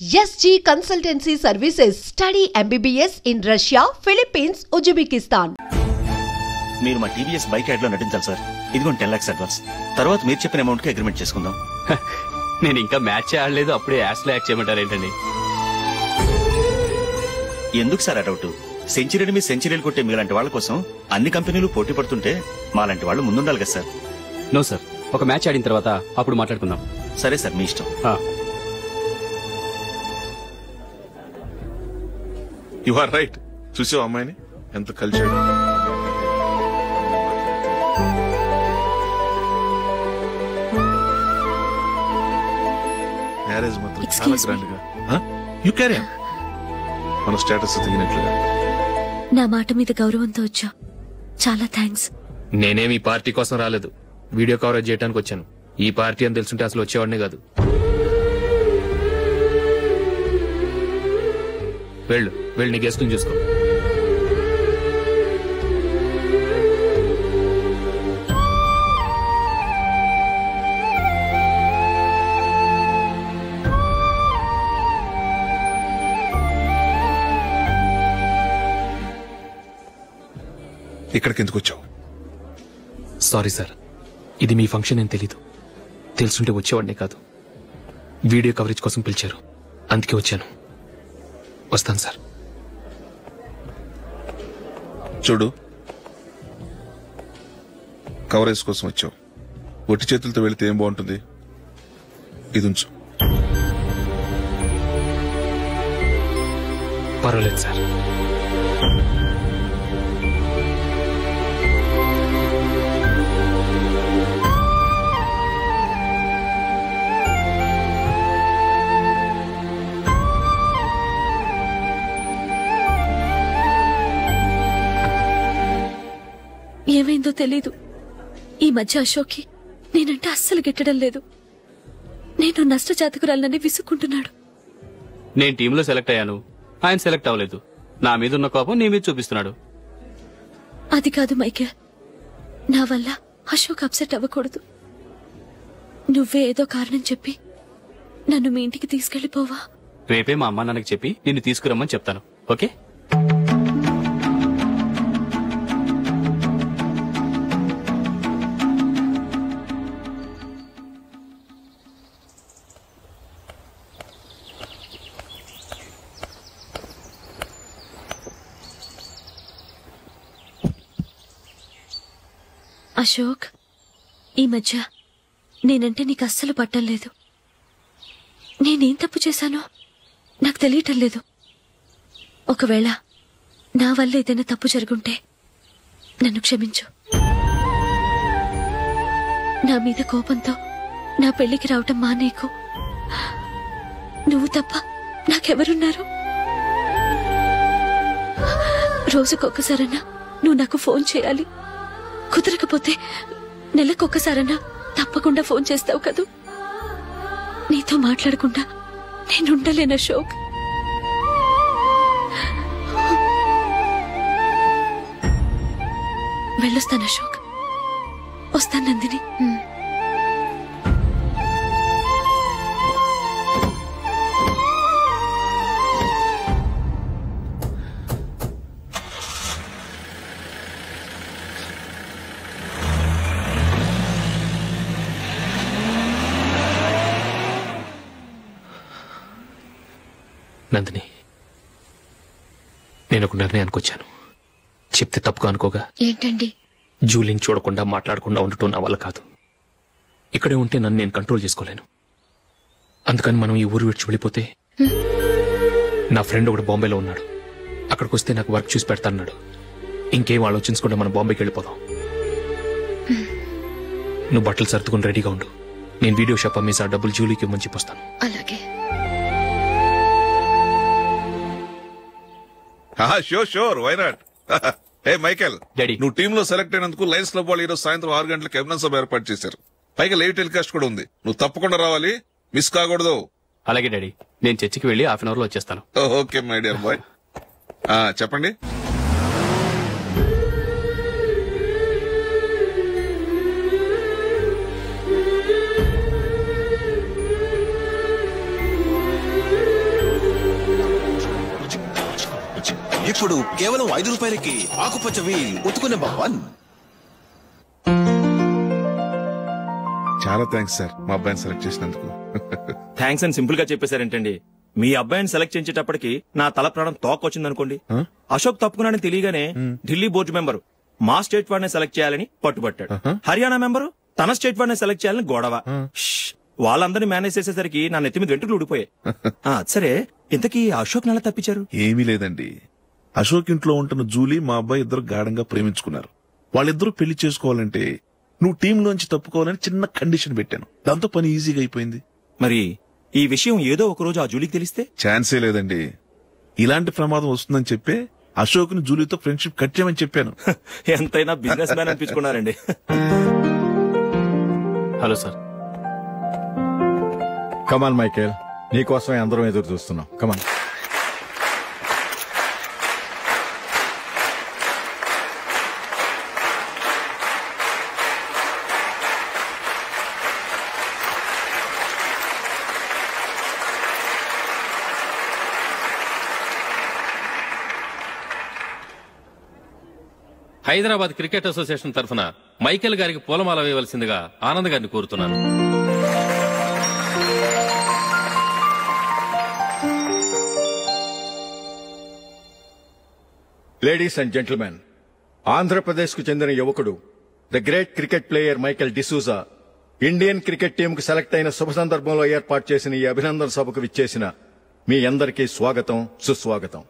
SG Consultancy Services. Study MBBS in Russia, Philippines, Uzbekistan. మీరు మా TVS bike add లో నటించాలి sir. ఇదిగోండి 10 lakhs advance. తర్వాత మీరు చెప్పిన అమౌంట్ కి అగ్రిమెంట్ చేసుకుందాం. నేను ఇంకా మ్యాచ్ ఆడలేదు, అప్పుడే యాడ్స్ లో యాక్ట్ చేయమంటారు ఏంటండి? ఎందుకు సార్ ఆ డౌట్? సెంచరీని మీ సెంచరీలు కొట్టే మీలాంటి వాళ్ళ కోసం అన్ని కంపెనీలు పోటీ పడుతుంటే మాలాంటి వాళ్ళు ముందుండాలి కదా సార్. నో సార్, ఒక మ్యాచ్ ఆడిన తర్వాత అప్పుడు మాట్లాడుకుందాం. సరే సార్, మీ ఇష్టం. You are right. చూసావు అమ్మాయిని ఎంత కల్చర్డ్. మ్యారేజ్ మాత్రం చాలా గ్రాండ్ గా. You carry on. మన స్టేటస్ తగినట్లుగా. నా మాట మీద గౌరవంతో వచ్చా. చాలా థ్యాంక్స్. నేనేమి పార్టీ కోసం రాలేదు, వీడియో కవరేజ్ చేయడానికి వచ్చాను. ఈ పార్టీ అని తెలుసుంటే అసలు వచ్చేవాడినే కాదు. వెళ్ళు వెళ్ళు, నీ గెస్ట్ని చూసుకో. ఇక్కడికి ఎందుకు వచ్చావు? సారీ సార్, ఇది మీ ఫంక్షన్ ఏం తెలీదు. తెలుసుంటే వచ్చేవాడినే కాదు. వీడియో కవరేజ్ కోసం పిలిచారు, అందుకే వచ్చాను. వస్తాను సార్. చూడు, కవరేజ్ కోసం వచ్చావు. ఒట్టి చేతులతో వెళితే ఏం బాగుంటుంది? ఇది ఉంచు. పర్వాలేదు సార్. ఏమైందో తెలీదు, ఈ మధ్య అశోక్కి నేనంటే అస్సలు గిట్టడం లేదు. నేను నష్టజాతకురాలనని విసుక్కుంటున్నాడు. నేను టీంలో సెలెక్ట్ అయ్యాను, ఆయన సెలెక్ట్ అవ్వలేదు. నా మీద ఉన్న కోపం నీ మీద చూపిస్తున్నాడు. అది కాదు మైకేల్, నా వల్ల అశోక్ అప్సెట్ అవ్వకూడదు. నువ్వే ఏదో కారణం చెప్పి నన్ను మీ ఇంటికి తీసుకెళ్లిపోవా? రేపే మా అమ్మ నాన్నకి చెప్పి నిన్ను తీసుకురమ్మని చెప్తాను. ఓకే? అశోక్, ఈ మధ్య నేనంటే నీకు అస్సలు పట్టం లేదు. నేనేం తప్పు చేశానో నాకు తెలియటం లేదు. ఒకవేళ నా వల్ల ఏదైనా తప్పు జరుగుంటే నన్ను క్షమించు. నా మీద కోపంతో నా పెళ్లికి రావటం మానేకు. నువ్వు తప్ప నాకెవరున్నారు? రోజుకొక్కసారన్నా నువ్వు నాకు ఫోన్ చేయాలి. కుదరకపోతే నెలకొక్కసారన్నా తప్పకుండా ఫోన్ చేస్తావు కదూ. నీతో మాట్లాడకుండా నేనుండలేను అశోక్. వెళ్ళొస్తాను అశోక్. వస్తాను నందిని. నందిని, నేను ఒక నిర్ణయానికి వచ్చాను. చెప్తే తప్పుగా అనుకోగా. ఏంటండి? జూలిని చూడకుండా మాట్లాడకుండా ఉండటం నా వల్ల కాదు. ఇక్కడే ఉంటే నన్ను నేను కంట్రోల్ చేసుకోలేను. అందుకని మనం ఈ ఊరు విడిచి వెళ్ళిపోతే, నా ఫ్రెండ్ ఒకడు బాంబేలో ఉన్నాడు, అక్కడికి వస్తే నాకు వర్క్ చూసి పెడతాన్నాడు. ఇంకేం ఆలోచించకుండా మనం బాంబేకి వెళ్ళిపోదాం. నువ్వు బట్టలు సర్దుకుని రెడీగా ఉండు. నేను వీడియో షాప్ అమ్మేసి ఆ డబ్బులు జూలీకి ఇవ్వమని చెప్పొస్తాను. అలాగే. Sure, why not? Hey Michael, daddy, నువ్వు టీమ్ లో సెలెక్ట్ అయినందుకు లయన్స్ క్లబ్ వాళ్ళు ఈరోజు సాయంత్రం 6 గంటలకు అభినందన సభ ఏర్పాటు చేశారు. పైగా లైవ్ టెలికాస్ట్ కూడా ఉంది. నువ్వు తప్పకుండా రావాలి, మిస్ కాకూడదు. అలాగే డాడీ, నేను చర్చికి వెళ్ళి హాఫ్ అన్ అవర్ లో వచ్చేస్తాను. Okay my dear bye. చెప్పండి. క్రికెట్ చూడు కేవలం 5 రూపాయలకి. ఆకుపచ్చ వీల్ ఉతుకు నెంబర్ 1. చాలా థ్యాంక్స్ సార్ మా అబ్బాయిని సెలెక్ట్ చేసినందుకు. థ్యాంక్స్ అని సింపుల్ గా చెప్పేశారేంటండి? మీ అబ్బాయిని సెలెక్ట్ చేయించేటప్పటికి నా తల ప్రాణం తోకొచ్చిందనుకోండి. అశోక్ తప్పుకున్నాడని తెలియగానే ఢిల్లీ బోర్డు మెంబరు మా స్టేట్ వాడిని సెలెక్ట్ చేయాలని పట్టుబట్టాడు. హర్యానా మెంబరు తన స్టేట్ వాడిని సెలెక్ట్ చేయాలని గొడవ. వాళ్ళందరినీ మేనేజ్ చేసేసరికి నా నెత్తి మీద వెంట్రుకలు ఊడిపోయాయి. సరే, ఇంతకీ అశోక్ నెల తప్పించారు? ఏమీ లేదండి. అశోక్ ఇంట్లో ఉంటున్న జూలీ మా అబ్బాయి ఇద్దరు గాఢంగా ప్రేమించుకున్నారు. వాళ్ళిద్దరూ పెళ్లి చేసుకోవాలంటే నువ్వు టీంలోంచి తప్పుకోవాలని చిన్న కండిషన్ పెట్టాను. దాంతో పని ఈజీగా అయిపోయింది. మరి ఈ విషయం ఏదో ఒక రోజు ఆ జూలీకి తెలిస్తే? ఛాన్సే లేదండి. ఇలాంటి ప్రమాదం వస్తుందని చెప్పే అశోక్ ని జూలీతో ఫ్రెండ్షిప్ కట్ చేయమని చెప్పాను. ఎంతైనా బిజినెస్ మ్యాన్ అనిపించుకున్నారండి. Hello sir. కమాన్ మైకేల్, నీకోసమే అందరం ఎదురు చూస్తున్నాం. కమాన్. హైదరాబాద్ క్రికెట్ అసోసియేషన్ తరఫున మైకేల్ గారికి పూలమాల వేయవలసిందిగా ఆనంద్ గారిని కోరుతున్నాను. లేడీస్ అండ్ జెంటిల్మెన్, ఆంధ్రప్రదేశ్ కు చెందిన యువకుడు the great cricket player Michael D'Souza Indian cricket టీంకు సెలెక్ట్ అయిన శుభ సందర్భంలో ఏర్పాటు చేసిన ఈ అభినందన సభకు విచ్చేసిన మీ అందరికీ స్వాగతం, సుస్వాగతం.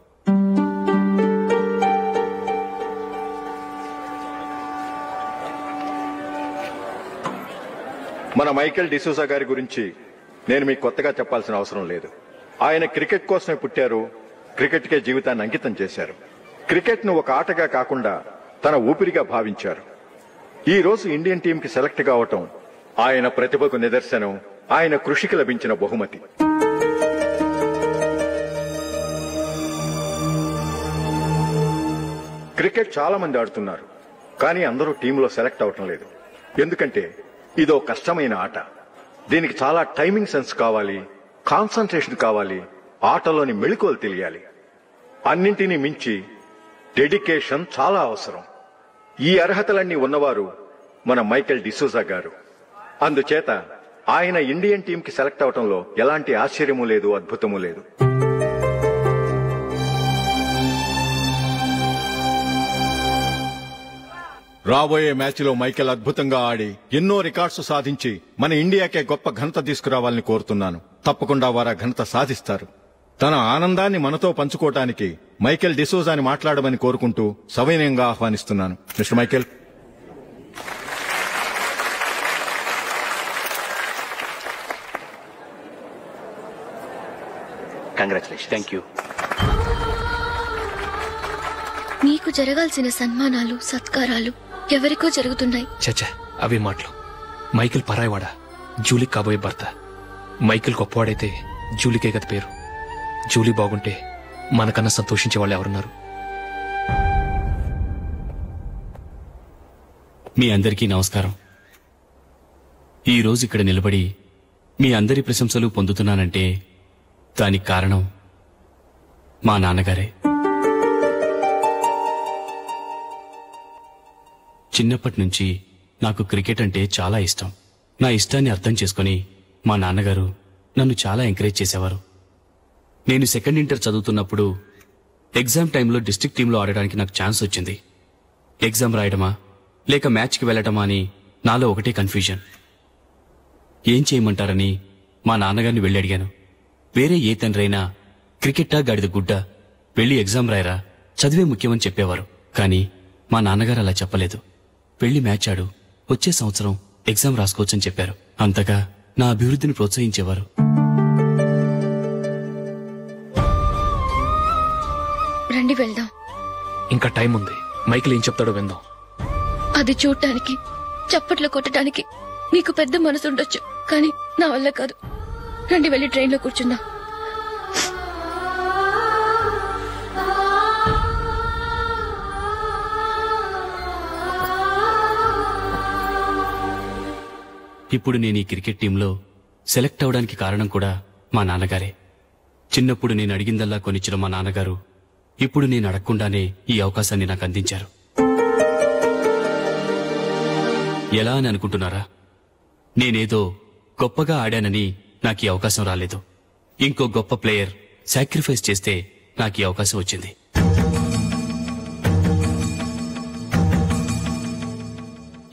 మన మైకేల్ డిసూజా గారి గురించి నేను మీకు కొత్తగా చెప్పాల్సిన అవసరం లేదు. ఆయన క్రికెట్ కోసమే పుట్టారు, క్రికెట్కే జీవితాన్ని అంకితం చేశారు. క్రికెట్ ను ఒక ఆటగా కాకుండా తన ఊపిరిగా భావించారు. ఈ రోజు ఇండియన్ టీం కి సెలెక్ట్ కావటం ఆయన ప్రతిభకు నిదర్శనం, ఆయన కృషికి లభించిన బహుమతి. క్రికెట్ చాలా మంది ఆడుతున్నారు, కానీ అందరూ టీంలో సెలెక్ట్ అవటం లేదు. ఎందుకంటే ఇదో కష్టమైన ఆట. దీనికి చాలా టైమింగ్ సెన్స్ కావాలి, కాన్సంట్రేషన్ కావాలి, ఆటలోని మెళకువలు తెలియాలి. అన్నింటినీ మించి డెడికేషన్ చాలా అవసరం. ఈ అర్హతలన్నీ ఉన్నవారు మన మైకేల్ డిసూజా గారు. అందుచేత ఆయన ఇండియన్ టీంకి సెలెక్ట్ అవటంలో ఎలాంటి ఆశ్చర్యమూ లేదు, అద్భుతమూ లేదు. రాబోయే మ్యాచ్లో మైకేల్ అద్భుతంగా ఆడి ఎన్నో రికార్డ్స్ సాధించి మన ఇండియాకే గొప్ప ఘనత తీసుకురావాలని కోరుతున్నాను. తప్పకుండా వారు ఆ ఘనత సాధిస్తారు. తన ఆనందాన్ని మనతో పంచుకోవటానికి మైకేల్ డిసూజాని మాట్లాడమని కోరుకుంటూ సవినయంగా ఆహ్వానిస్తున్నాను. Mister Michael. Congratulation. Thank you. మీకు జరగాల్సిన సన్మానాలు, సత్కారాలు ఎవరికో జరుగుతున్నాయి. చచ్చా, అవి మాటలు. మైకేల్ పరాయవాడా, జూలీ కాబోయే భర్త. మైకేల్ గొప్పవాడైతే జూలీకే గత పేరు. జూలీ బాగుంటే మనకన్నా సంతోషించే వాళ్ళు ఎవరున్నారు? మీ అందరికీ నమస్కారం. ఈ రోజు ఇక్కడ నిలబడి మీ అందరి ప్రశంసలు పొందుతున్నానంటే దానికి కారణం మా నాన్నగారే. చిన్నప్పటి నుంచి నాకు క్రికెట్ అంటే చాలా ఇష్టం. నా ఇష్టాన్ని అర్థం చేసుకుని మా నాన్నగారు నన్ను చాలా ఎంకరేజ్ చేసేవారు. నేను సెకండ్ ఇంటర్ చదువుతున్నప్పుడు ఎగ్జామ్ టైంలో డిస్ట్రిక్ట్ టీంలో ఆడడానికి నాకు ఛాన్స్ వచ్చింది. ఎగ్జామ్ రాయడమా లేక మ్యాచ్కి వెళ్ళటమా అని నాలో ఒకటే కన్ఫ్యూజన్. ఏం చేయమంటారని మా నాన్నగారిని వెళ్ళి అడిగాను. వేరే ఏ తండ్రైనా క్రికెట్టా గాడిద గుడ్డ, వెళ్ళి ఎగ్జామ్ రాయరా, చదివే ముఖ్యమని చెప్పేవారు. కానీ మా నాన్నగారు అలా చెప్పలేదు. వెళ్ళి మ్యాచ్ ఆడు, వచ్చే సంవత్సరం ఎగ్జామ్ రాసుకోవచ్చని చెప్పారు. అంతగా నా అభివృద్ధిని ప్రోత్సహించేవారు. రండి వెళ్దాం. ఇంకా టైం ఉంది. మైకేల్ ఏం చెప్తాడో విందాం. అది చూడటానికి, చప్పట్లు కొట్టడానికి మీకు పెద్ద మనసు ఉండొచ్చు, కానీ నా వల్ల కాదు. రండి వెళ్ళి ట్రైన్లో కూర్చుందాం. ఇప్పుడు నేను ఈ క్రికెట్ టీంలో సెలెక్ట్ అవడానికి కారణం కూడా మా నాన్నగారే. చిన్నప్పుడు నేను అడిగిందల్లా కొనిచ్చిన మా నాన్నగారు ఇప్పుడు నేను అడగకుండానే ఈ అవకాశాన్ని నాకు అందించారు. ఎలా అని అనుకుంటున్నారా? నేనేదో గొప్పగా ఆడానని నాకు ఈ అవకాశం రాలేదు. ఇంకో గొప్ప ప్లేయర్ సాక్రిఫైస్ చేస్తే నాకు ఈ అవకాశం వచ్చింది.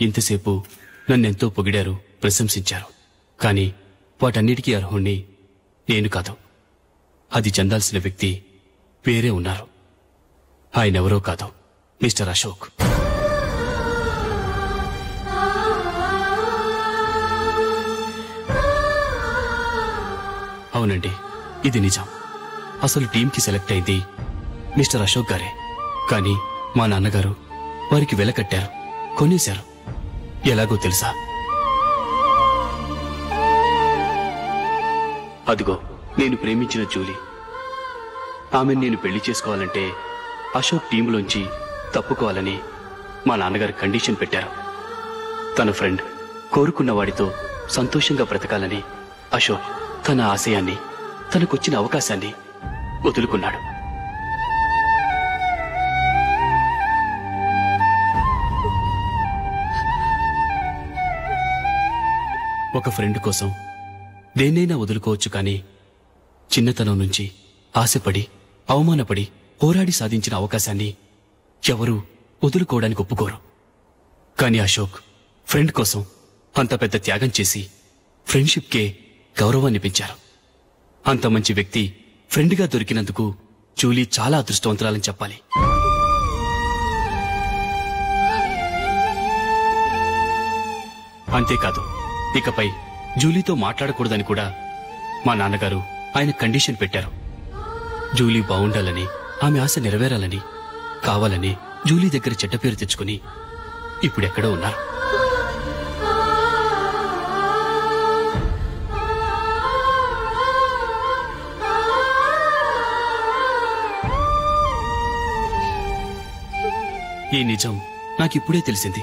ఇంతసేపు నన్నెంతో పొగిడారు, ప్రశంసించారు. కానీ వాటన్నిటికీ అర్హుణ్ణి నేను కాదు. అది చెందాల్సిన వ్యక్తి వేరే ఉన్నారు. ఆయనెవరో కాదు, మిస్టర్ అశోక్. అవునండి, ఇది నిజం. అసలు టీంకి సెలెక్ట్ అయింది మిస్టర్ అశోక్ గారే. కానీ మా నాన్నగారు వారికి వెల కట్టారు, కొనేశారు. ఎలాగో తెలుసా? అదిగో నేను ప్రేమించిన జూలీ. ఆమెను నేను పెళ్లి చేసుకోవాలంటే అశోక్ టీంలోంచి తప్పుకోవాలని మా నాన్నగారు కండిషన్ పెట్టారు. తన ఫ్రెండ్ కోరుకున్న వాడితో సంతోషంగా బ్రతకాలని అశోక్ తన ఆశయాన్ని, తనకొచ్చిన అవకాశాన్ని వదులుకున్నాడు. ఒక ఫ్రెండ్ కోసం దేన్నైనా వదులుకోవచ్చు, కానీ చిన్నతనం నుంచి ఆశపడి, అవమానపడి, పోరాడి సాధించిన అవకాశాన్ని ఎవరూ వదులుకోవడానికి ఒప్పుకోరు. కానీ అశోక్ ఫ్రెండ్ కోసం అంత పెద్ద త్యాగం చేసి ఫ్రెండ్షిప్కే గౌరవాన్ని పెంచారు. అంత మంచి వ్యక్తి ఫ్రెండ్గా దొరికినందుకు జూలీ చాలా అదృష్టవంతురాలని చెప్పాలి. అంతేకాదు, ఇకపై జూలీతో మాట్లాడకూడదని కూడా మా నాన్నగారు ఆయన కండిషన్ పెట్టారు. జూలీ బాగుండాలని, ఆమె ఆశ నెరవేరాలని, కావాలని జూలీ దగ్గర చెడ్డ పేరు తెచ్చుకుని ఇప్పుడెక్కడో ఉన్నారు. ఈ నిజం నాకిప్పుడే తెలిసింది.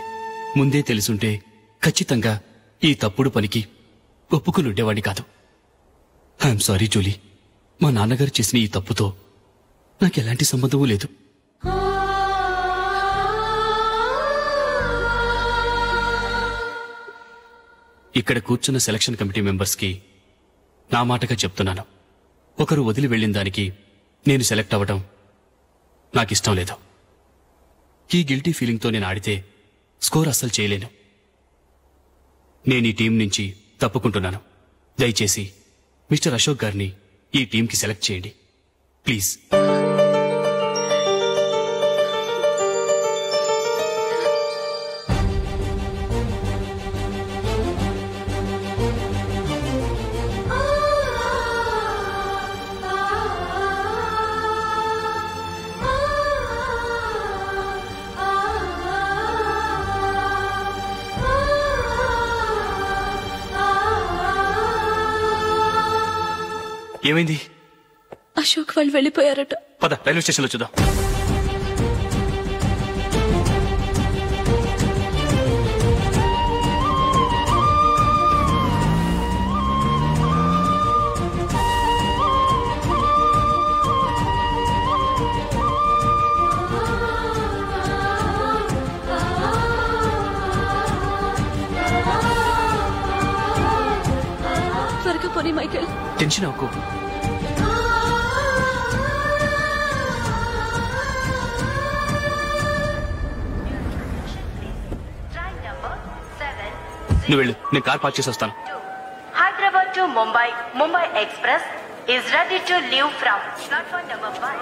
ముందే తెలుసుంటే ఖచ్చితంగా ఈ తప్పుడు పనికి ఒప్పుకుని ఉండేవాడిని కాదు. I'm sorry Julie. మా నాన్నగారు చేసిన ఈ తప్పుతో నాకెలాంటి సంబంధమూ లేదు. ఇక్కడ కూర్చున్న సెలక్షన్ కమిటీ మెంబర్స్కి నా మాటగా చెప్తున్నాను. ఒకరు వదిలి వెళ్ళిన దానికి నేను సెలెక్ట్ అవ్వడం నాకిష్టం లేదు. ఈ గిల్టీ ఫీలింగ్తో నేను ఆడితే స్కోర్ అస్సలు చేయలేను. నేను ఈ టీం నుంచి తప్పుకుంటున్నాను. దయచేసి మిస్టర్ అశోక్ గారిని ఈ టీంకి సెలెక్ట్ చేయండి ప్లీజ్. ఏమైంది? అశోక్ వాళ్ళు వెళ్ళిపోయారట. పద రైల్వే స్టేషన్లో చూద్దాం. త్వరగా పోనీ మైకేల్. టెన్షన్ అవ్వకు. నువ్వు వెళ్ళు, నేను కార్ పార్క్ చేసి వస్తాను. Hyderabad to Mumbai, Mumbai express is ready to leave from platform number 5.